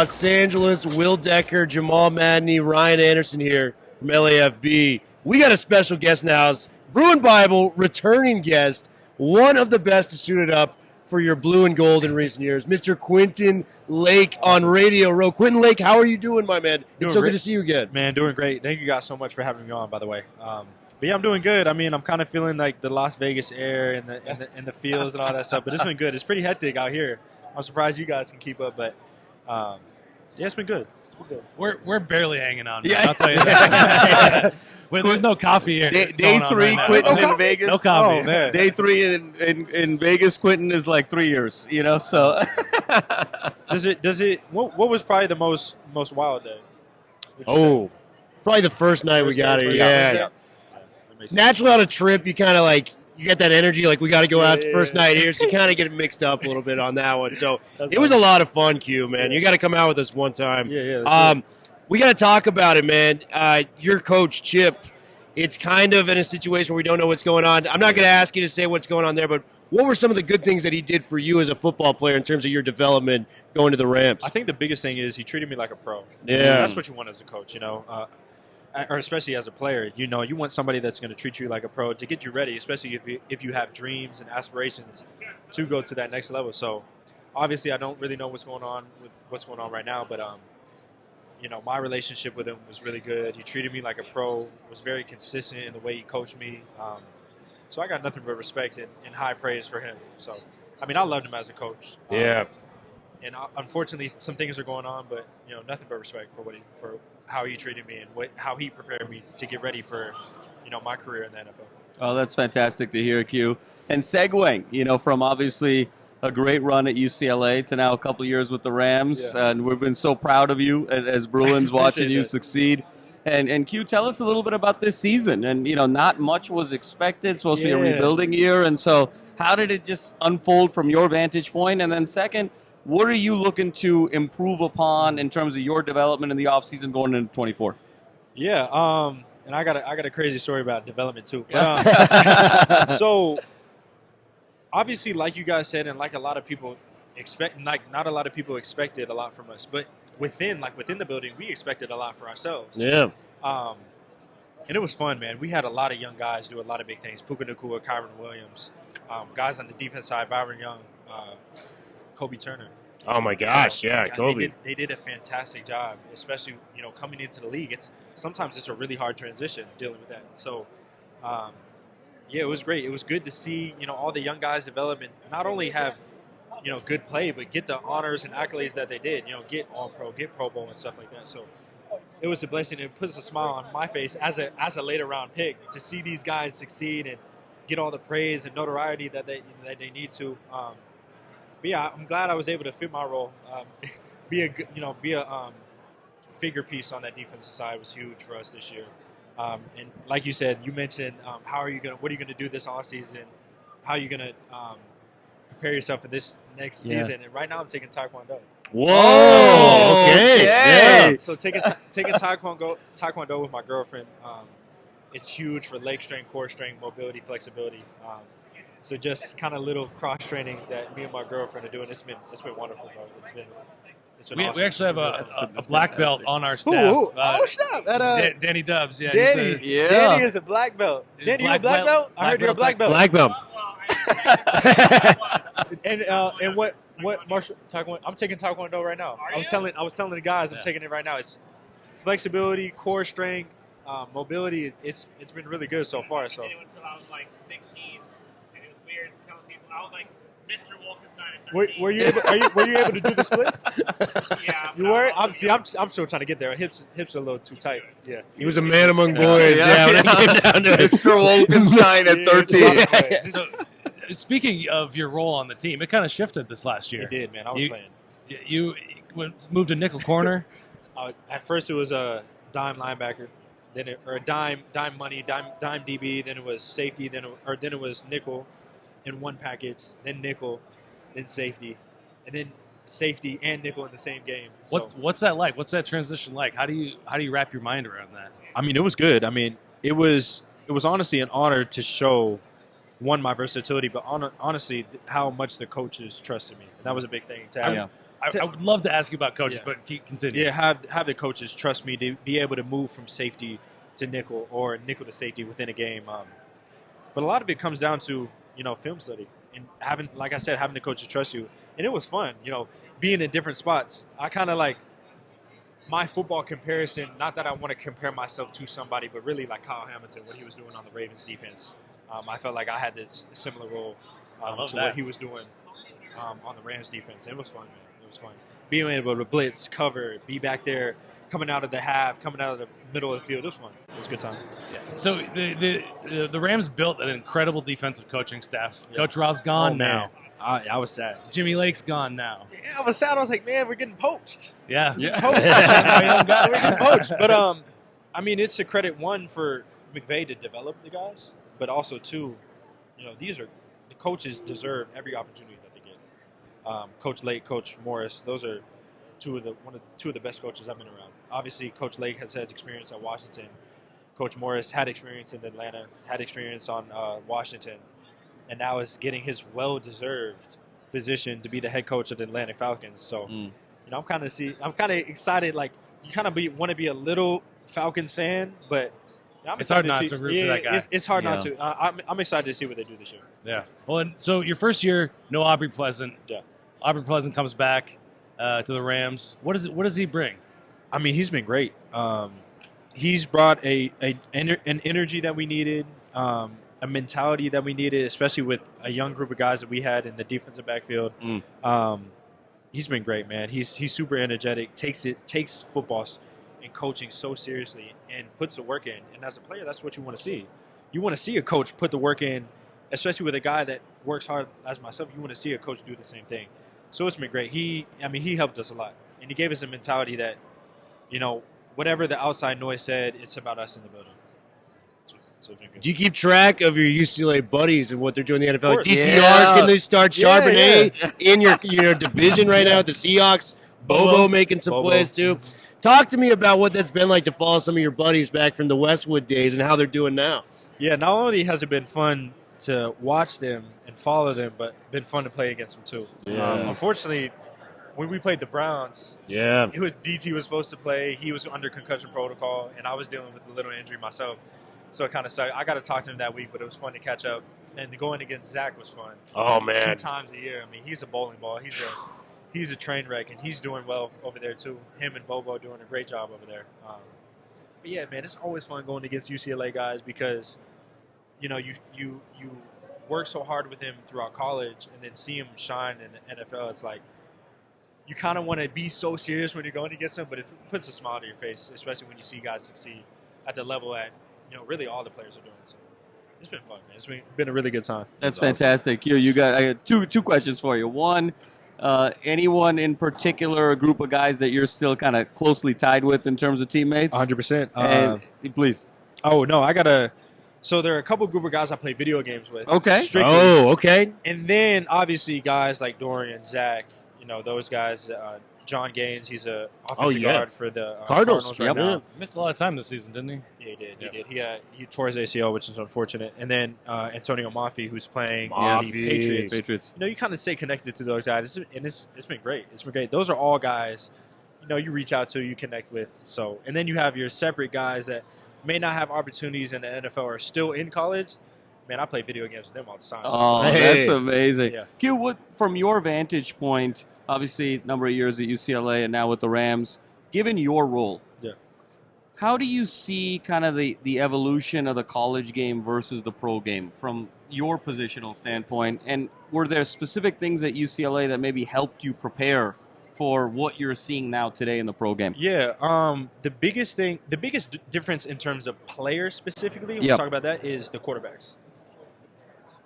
Los Angeles. Will Decker, Jamal Madney, Ryan Anderson here from LAFB. We got a special guest in the house. Bruin Bible, returning guest, one of the best to suit it up for your blue and gold in recent years, Mr. Quentin Lake on Radio Row. Quentin Lake, how are you doing, my man? It's so good to see you again. Man, doing great. Thank you guys so much for having me on, by the way. But yeah, I'm doing good. I mean, I'm kind of feeling like the Las Vegas air and the fields and all that stuff, but it's been good. It's pretty hectic out here. I'm surprised you guys can keep up, but yeah, it's been good. We're barely hanging on, man. Yeah. I'll tell you that. There's no coffee here. Day 3, Quentin in Vegas. No coffee. Oh, man. Day 3 in Vegas, Quentin is like 3 years, you know, so. What was probably the most wild day? Probably the first night we got here. Yeah. Naturally on a trip, you kind of like, you get that energy, like we got to go out first night here, so you kind of get mixed up a little bit on that one. So it was a lot of fun, Q, man. You got to come out with us one time. We got to talk about it, man. Your coach, Chip, it's kind of in a situation where we don't know what's going on. I'm not going to ask you to say what's going on there, but what were some of the good things that he did for you as a football player in terms of your development going to the Rams? I think the biggest thing is he treated me like a pro. Yeah. That's what you want as a coach, you know. Or especially as a player, you know, you want somebody that's going to treat you like a pro to get you ready, especially if you have dreams and aspirations to go to that next level. So, obviously, I don't really know what's going on right now, but you know, my relationship with him was really good. He treated me like a pro, was very consistent in the way he coached me. So I got nothing but respect and high praise for him. So, I mean, I loved him as a coach. Yeah. And unfortunately, some things are going on, but you know, nothing but respect for how he treated me and how he prepared me to get ready for, you know, my career in the NFL. Oh, that's fantastic to hear, Q. And segueing, you know, from obviously a great run at UCLA to now a couple of years with the Rams, and we've been so proud of you as Bruins watching you succeed. And Q, tell us a little bit about this season. And you know, not much was expected. It's supposed to be a rebuilding year, and so how did it just unfold from your vantage point? And then second, what are you looking to improve upon in terms of your development in the offseason going into 24? Yeah, and I got a crazy story about development too. So obviously, like you guys said, and like a lot of people expect, like not a lot of people expected a lot from us, but within the building, we expected a lot for ourselves. Yeah. And it was fun, man. We had a lot of young guys do a lot of big things. Puka Nacua, Kyren Williams, guys on the defense side, Byron Young, Kobie Turner. Oh my gosh, Kobie. They did a fantastic job, especially, you know, coming into the league. Sometimes it's a really hard transition dealing with that. So, yeah, it was great. It was good to see, you know, all the young guys develop and not only have, you know, good play, but get the honors and accolades that they did. You know, get All-Pro, get Pro Bowl and stuff like that. So it was a blessing. It puts a smile on my face as a later round pick to see these guys succeed and get all the praise and notoriety that they need to. But yeah, I'm glad I was able to fit my role. Be a figure piece on that defensive side was huge for us this year. And like you said, you mentioned what are you gonna do this offseason? How are you gonna prepare yourself for this next season? And right now I'm taking Taekwondo. Whoa! Okay. Yeah. So taking Taekwondo with my girlfriend, it's huge for leg strength, core strength, mobility, flexibility. So just kind of little cross training that me and my girlfriend are doing. It's been wonderful, bro. It's been awesome. We actually have a black belt on our staff. Snap! Danny Dubs. Yeah, Danny. Danny is a black belt. Danny, you a black belt? I heard you're a black belt. Black belt. And what Marshall Taekwondo? I'm taking Taekwondo right now. I was telling the guys I'm taking it right now. It's flexibility, core strength, mobility. It's been really good so far. So. Until I was like 16, and it was weird telling people. I was like Mr. Wolkenstein at 13. Were you able to do the splits? Yeah. You were? I'm still trying to get there. Hips are a little too tight. Yeah. He was a man among boys. Yeah, when I came down to Mr. Wolkenstein at 13. So, speaking of your role on the team, it kind of shifted this last year. It did, man. I was playing. You moved to nickel corner. At first, it was a dime linebacker, or a dime money, dime DB. Then it was safety. Then it was nickel in one package. Then nickel, then safety, and then safety and nickel in the same game. So, what's that like? What's that transition like? How do you wrap your mind around that? I mean, it was good. I mean, it was honestly an honor to show. One, my versatility, but honestly, how much the coaches trusted me. And that was a big thing to have I would love to ask you about coaches, but continue. Yeah, have the coaches trust me to be able to move from safety to nickel or nickel to safety within a game. But a lot of it comes down to, film study and having the coaches trust you. And it was fun, being in different spots. I kind of like my football comparison, not that I want to compare myself to somebody, but really like Kyle Hamilton, what he was doing on the Ravens defense. I felt like I had this similar role to what he was doing on the Rams defense. It was fun, man. It was fun. Being able to blitz, cover, be back there, coming out of the half, coming out of the middle of the field. It was fun. It was a good time. Yeah. So the Rams built an incredible defensive coaching staff. Yeah. Coach Ra's gone now. I was sad. Jimmy Lake's gone now. Yeah, I was sad. I was like, man, we're getting poached. Yeah. We're getting poached. But, it's a credit, one, for McVay to develop the guys, but also, two, the coaches deserve every opportunity that they get. Coach Lake, Coach Morris, those are two of the best coaches I've been around. Obviously, Coach Lake has had experience at Washington. Coach Morris had experience in Atlanta, had experience on Washington, and now is getting his well-deserved position to be the head coach of the Atlanta Falcons. So, I'm kind of excited. Like, you kind of want to be a little Falcons fan, but it's hard not to root for that guy. It's hard not to. I'm excited to see what they do this year. Yeah. Well, and so your first year, no Aubrey Pleasant. Yeah. Aubrey Pleasant comes back to the Rams. What does he bring? He's been great. He's brought an energy that we needed, a mentality that we needed, especially with a young group of guys that we had in the defensive backfield. He's been great, man. He's super energetic, takes football and coaching so seriously and puts the work in. And as a player, that's what you want to see. You want to see a coach put the work in, especially with a guy that works hard as myself. You want to see a coach do the same thing. So it's been great. He helped us a lot. And he gave us a mentality that, whatever the outside noise said, it's about us in the building. So do you keep track of your UCLA buddies and what they're doing in the NFL? Like DTRs, Yeah. can they start Charbonnet in your division right now? The Seahawks, Bobo making some plays too. Talk to me about what that's been like to follow some of your buddies back from the Westwood days and how they're doing now. Yeah, not only has it been fun to watch them and follow them, but been fun to play against them too. Yeah. Unfortunately, when we played the Browns, it was DT was supposed to play. He was under concussion protocol, and I was dealing with a little injury myself. So it kind of sucked. I got to talk to him that week, but it was fun to catch up. And going against Zach was fun. Oh, man. 2 times a year. He's a bowling ball. He's a train wreck, and he's doing well over there too. Him and Bobo doing a great job over there. But yeah, man, it's always fun going against UCLA guys because, you work so hard with him throughout college and then see him shine in the NFL. It's like you kind of want to be so serious when you're going against him, but it puts a smile to your face, especially when you see guys succeed at the level that really all the players are doing. So it's been fun, man. It's been a really good time. That's fantastic. I got two questions for you. One, anyone in particular, a group of guys that you're still kind of closely tied with in terms of teammates? 100%. And please. Oh, no, so there are a couple group of guys I play video games with. Okay. Strictly. Oh, okay. And then, obviously, guys like Derion, Zach, those guys, John Gaines, he's a offensive guard for the Cardinals right now. Missed a lot of time this season, didn't he? Yeah, he did. He tore his ACL, which is unfortunate. And then Antonio Mafi, who's playing the Patriots. You kind of stay connected to those guys, and it's been great. It's been great. Those are all guys, you reach out to, you connect with. So, and then you have your separate guys that may not have opportunities in the NFL or are still in college. Man, I play video games with them all the time. Oh, that's amazing. Yeah. Q, from your vantage point, obviously number of years at UCLA and now with the Rams, given your role, how do you see kind of the evolution of the college game versus the pro game from your positional standpoint? And were there specific things at UCLA that maybe helped you prepare for what you're seeing now today in the pro game? Yeah, the biggest difference in terms of players specifically, when we talk about that, is the quarterbacks.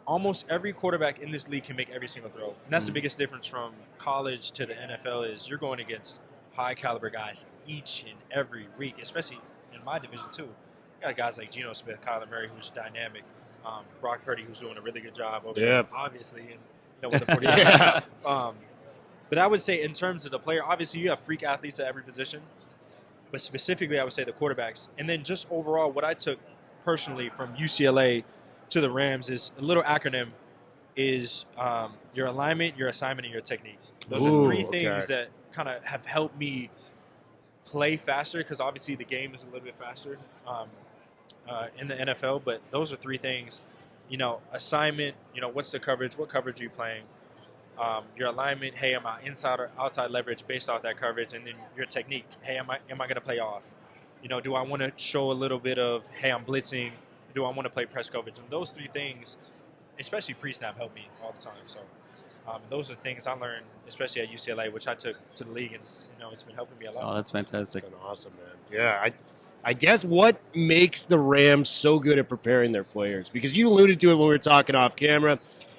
Almost every quarterback in this league can make every single throw. And that's the biggest difference from college to the NFL is you're going against high-caliber guys each and every week, especially in my division, too. You got guys like Geno Smith, Kyler Murray, who's dynamic, Brock Purdy, who's doing a really good job over there, obviously, and with the 49ers. But I would say in terms of the player, obviously you have freak athletes at every position, but specifically I would say the quarterbacks. And then just overall, what I took personally from UCLA to the Rams is a little acronym, is your alignment, your assignment, and your technique. Those Ooh, are three okay. things that kind of have helped me play faster, because obviously the game is a little bit faster in the NFL. But those are three things. Assignment. What's the coverage? What coverage are you playing? Your alignment. Hey, am I inside or outside leverage based off that coverage? And then your technique. Hey, am I going to play off? Do I want to show a little bit of, hey, I'm blitzing? Do I want to play press coverage? And those three things, especially pre-snap, help me all the time. So those are things I learned, especially at UCLA, which I took to the league, and it's been helping me a lot. Oh, that's fantastic. That's awesome, man. Yeah, I guess what makes the Rams so good at preparing their players, because you alluded to it when we were talking off camera,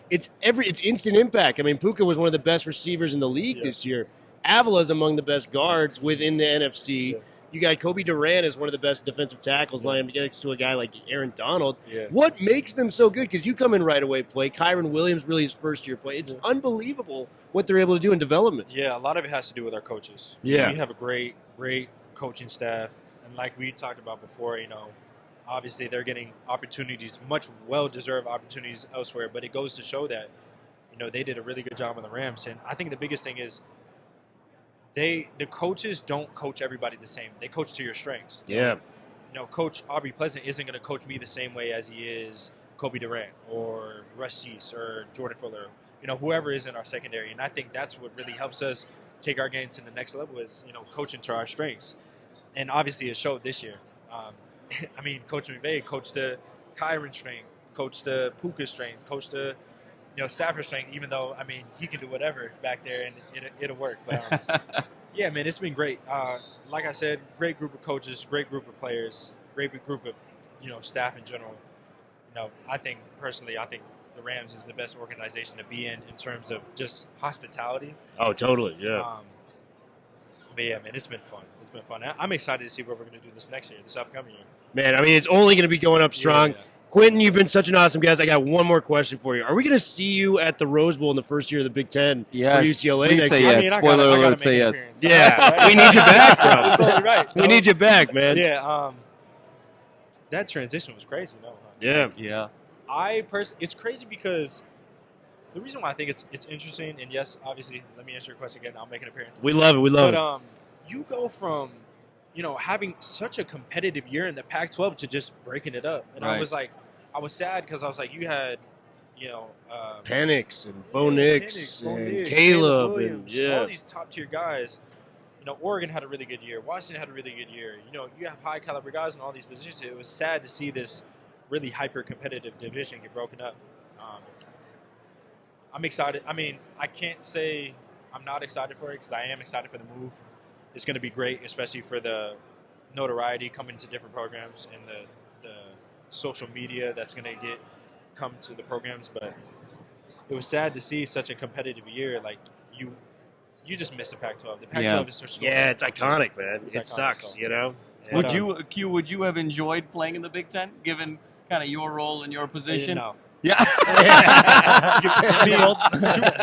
it's instant impact. I mean, Puka was one of the best receivers in the league this year. Avila is among the best guards within the NFC. Yeah. You got Cobie Durant as one of the best defensive tackles lying next to a guy like Aaron Donald. Yeah. What makes them so good? Because you come in right away play. Kyren Williams, really his first-year play. It's unbelievable what they're able to do in development. Yeah, a lot of it has to do with our coaches. Yeah. We have a great coaching staff. And like we talked about before, obviously they're getting opportunities, much well-deserved opportunities elsewhere. But it goes to show that, they did a really good job on the Rams. And I think the biggest thing is, the coaches don't coach everybody the same. They coach to your strengths. Yeah. Coach Aubrey Pleasant isn't going to coach me the same way as he is Cobie Durant or Russ Yeast or Jordan Fuller, whoever is in our secondary. And I think that's what really helps us take our game to the next level is, coaching to our strengths. And obviously it showed this year. Coach McVay coached the Kyren strength, coached the Puka strength, coached the Stafford strength, even though, he can do whatever back there and it'll work. But, yeah, man, it's been great. Like I said, great group of coaches, great group of players, great group of, staff in general. I think the Rams is the best organization to be in terms of just hospitality. Oh, totally, yeah. But, yeah, man, it's been fun. It's been fun. I'm excited to see what we're going to do this upcoming year. Man, it's only going to be going up strong. Yeah. Quentin, you've been such an awesome guest. I got one more question for you. Are we going to see you at the Rose Bowl in the first year of the Big Ten for UCLA next year? Yes. Spoiler alert, say yes. Yeah, we need you back, bro. That's totally right. We need you back, man. Yeah, that transition was crazy, huh? Yeah. It's crazy because the reason why I think it's interesting, and yes, obviously, let me answer your question again. I'll make an appearance. We love it. But you go from having such a competitive year in the Pac-12 to just breaking it up, and I was sad because I was like, you had Penix and Bo Nix and Caleb Williams, and all these top tier guys. Oregon had a really good year. Washington had a really good year. You have high caliber guys in all these positions. It was sad to see this really hyper competitive division get broken up. I'm excited. I can't say I'm not excited for it because I am excited for the move. It's going to be great, especially for the notoriety coming to different programs and the social media that's going to come to the programs. But it was sad to see such a competitive year. Like you just miss the Pac-12. The Pac-12 is so strong. Yeah, it's iconic, man. It's it iconic, sucks, so. Yeah. Would you have enjoyed playing in the Big Ten, given kind of your role and your position? No. Yeah.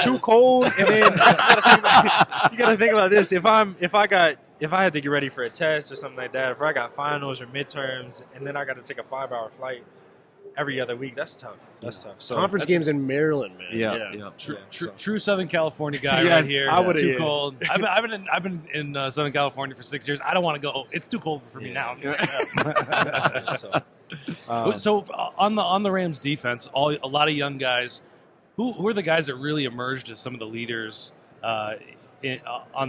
Too cold, and then you got to think about this. If I had to get ready for a test or something like that, if I got finals or midterms, and then I got to take a 5-hour flight every other week, that's tough. So conference games in Maryland, man. Yeah. True Southern California guy Yes, right here. I would've, too cold. I've been in Southern California for 6 years. I don't want to go. It's too cold for me now. So on the Rams defense, a lot of young guys. Who are the guys that really emerged as some of the leaders on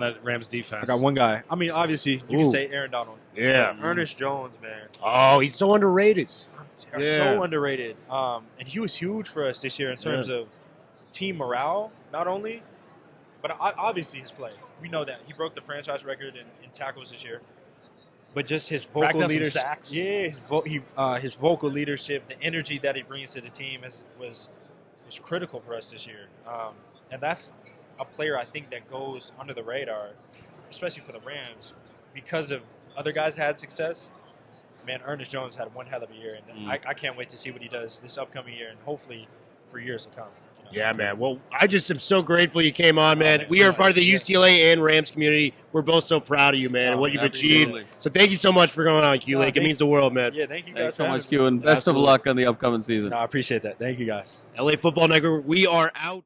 the Rams defense? I got one guy. Obviously, you can say Aaron Donald. Yeah. Ernest Jones, man. Oh, he's so underrated. So underrated. And he was huge for us this year in terms of team morale, not only, but obviously his play. We know that. He broke the franchise record in tackles this year. But just his vocal leadership. Sacks. Yeah, his vocal leadership, the energy that he brings to the team was critical for us this year. And that's a player I think that goes under the radar, especially for the Rams, because of other guys had success. Man, Ernest Jones had one hell of a year, and I can't wait to see what he does this upcoming year and hopefully for years to come. Yeah, man. Well, I just am so grateful you came on, man. We are thanks. part of the UCLA and Rams community. We're both so proud of you, man, and what you've absolutely. achieved. So thank you so much for going on, Q Lake. It thank means the world, man. Yeah, thank you guys Thanks so for much, having me. Q, and best Absolutely. of luck on the upcoming season. No, I appreciate that. Thank you guys. LA Football Network, we are out.